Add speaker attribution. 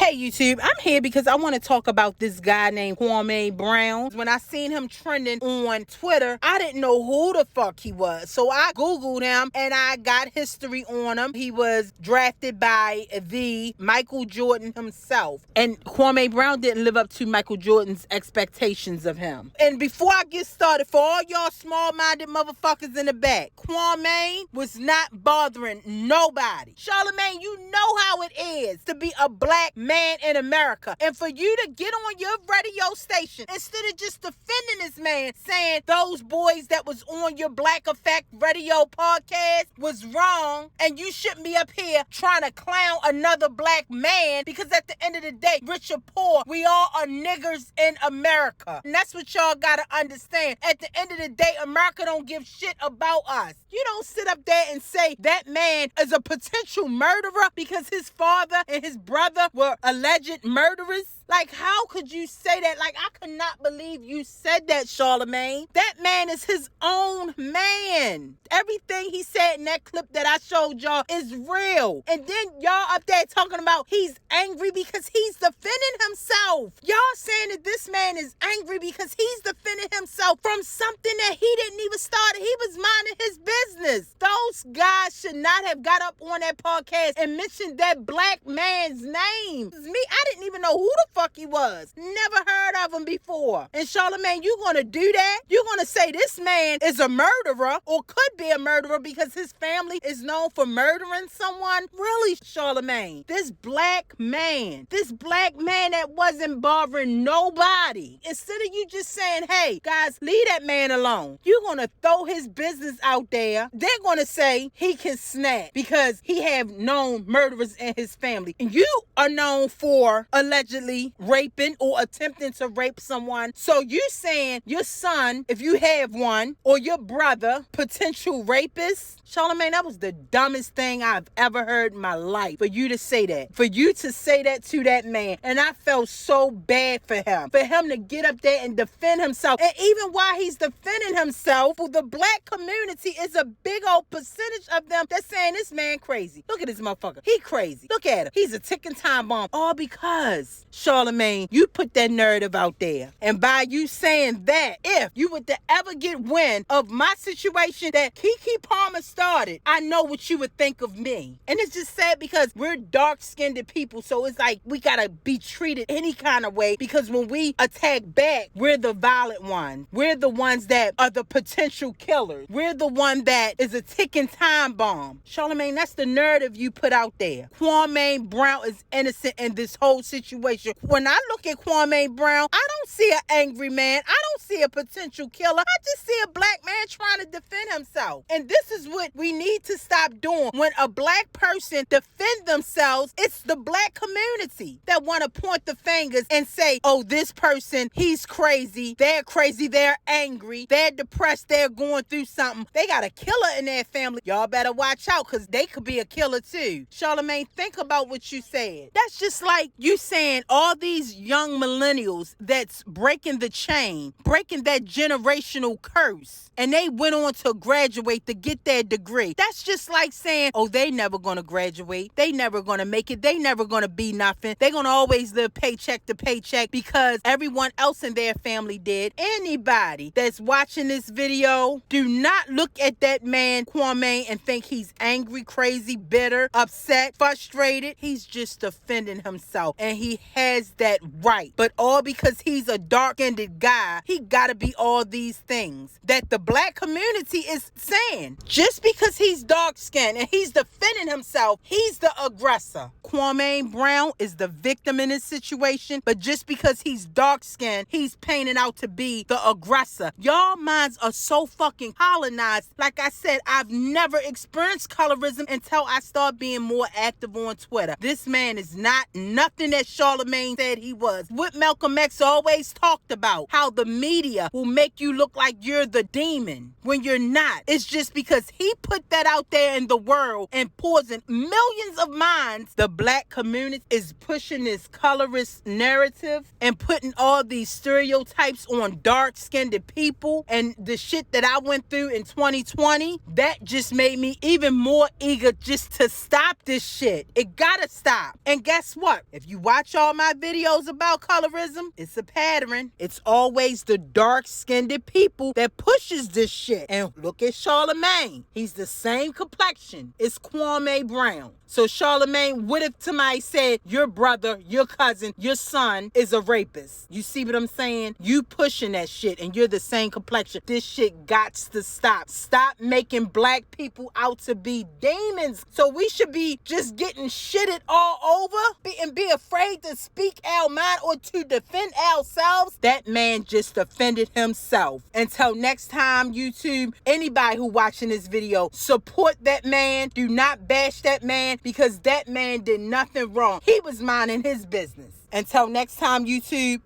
Speaker 1: Hey YouTube, I'm here because I want to talk about this guy named Kwame Brown. When I seen him trending on Twitter, I didn't know who the fuck he was. So I Googled him and I got history on him. He was drafted by the Michael Jordan himself. And Kwame Brown didn't live up to Michael Jordan's expectations of him. And before I get started, for all y'all small-minded motherfuckers in the back, Kwame was not bothering nobody. Charlamagne, you know how it is to be a black man in America. And for you to get on your radio station, instead of just defending this man, saying those boys that was on your Black Effect radio podcast was wrong, and you shouldn't be up here trying to clown another black man, because at the end of the day, rich or poor, we all are niggers in America. And that's what y'all gotta understand. At the end of the day, America don't give shit about us. You don't sit up there and say that man is a potential murderer because his father and his brother were alleged murderers. Like, how could you say that? Like, I could not believe you said that, Charlamagne. That man is his own man. Everything he said in that clip that I showed y'all is real. And then y'all up there talking about he's angry because he's defending himself. Y'all saying that this man is angry because he's defending himself from something that he didn't even start. He was minding his business. Those guys should not have got up on that podcast and mentioned that black man's name. Me, I didn't even know who the fuck he was. Never heard of him before. And Charlamagne, you gonna do that? You gonna say this man is a murderer or could be a murderer because his family is known for murdering someone? Really, Charlamagne? This black man that wasn't bothering nobody. Instead of you just saying, hey, guys, leave that man alone. You're gonna throw his business out there. They're gonna say he can snap because he have known murderers in his family. And you are known for allegedly raping or attempting to rape someone. So you saying your son, if you have one, or your brother, potential rapist? Charlamagne, that was the dumbest thing I've ever heard in my life. For you to say that. For you to say that to that man. And I felt so bad for him. For him to get up there and defend himself. And even while he's defending himself, the black community is a big old percentage of them that's saying this man crazy. Look at this motherfucker. He crazy. Look at him. He's a ticking time bomb. All because, Charlamagne, you put that narrative out there. And by you saying that, if you would to ever get wind of my situation that Keke Palmer started, I know what you would think of me. And it's just sad because we're dark-skinned people, so it's like we gotta be treated any kind of way, because when we attack back, we're the violent ones. We're the ones that are the potential killers. We're the one that is a ticking time bomb. Charlamagne, that's the narrative you put out there. Kwame Brown is innocent in this whole situation. When I look at Kwame Brown, I don't see an angry man. I don't see a potential killer. I just see a black man trying to defend himself. And this is what we need to stop doing. When a black person defend themselves, it's the black community that want to point the fingers and say, oh, this person, he's crazy, they're angry, they're depressed, they're going through something. They got a killer in their family. Y'all better watch out, because they could be a killer too. Charlamagne, think about what you said. That's just like you saying all these young millennials that's breaking the chain, breaking that generational curse, and they went on to graduate to get their degree. That's just like saying, oh, they never gonna graduate, they never gonna make it, they never gonna be nothing, they gonna always live paycheck to paycheck because everyone else in their family did. Anybody that's watching this video, do not look at that man Kwame and think he's angry, crazy, bitter, upset, frustrated. He's just defending himself, and he has that right. But all because he's a dark-skinned guy, he gotta be all these things that the black community is saying. Just because he's dark-skinned and he's defending himself, he's the aggressor. Kwame Brown is the victim in this situation, but just because he's dark-skinned, he's painted out to be the aggressor. Y'all minds are so fucking colonized. Like I said, I've never experienced colorism until I start being more active on Twitter. This man is not nothing that Charlamagne Charlamagne said he was. What Malcolm X always talked about, how the media will make you look like you're the demon when you're not. It's just because he put that out there in the world and poisoned millions of minds. The black community is pushing this colorist narrative and putting all these stereotypes on dark-skinned people, and the shit that I went through in 2020, that just made me even more eager just to stop this shit. It gotta stop. And guess what? If you watch all my videos about colorism, it's a pattern. It's always the dark-skinned people that pushes this shit. And look at Charlamagne. He's the same complexion as Kwame Brown. So Charlamagne, what if somebody said your brother, your cousin, your son is a rapist? You see what I'm saying? You pushing that shit and you're the same complexion. This shit gots to stop. Stop making black people out to be demons. So we should be just getting shitted all over and be afraid to speak our mind or to defend ourselves. That man just defended himself. Until next time, YouTube, anybody who watching this video, support that man. Do not bash that man, because that man did nothing wrong. He was minding his business. Until next time, YouTube,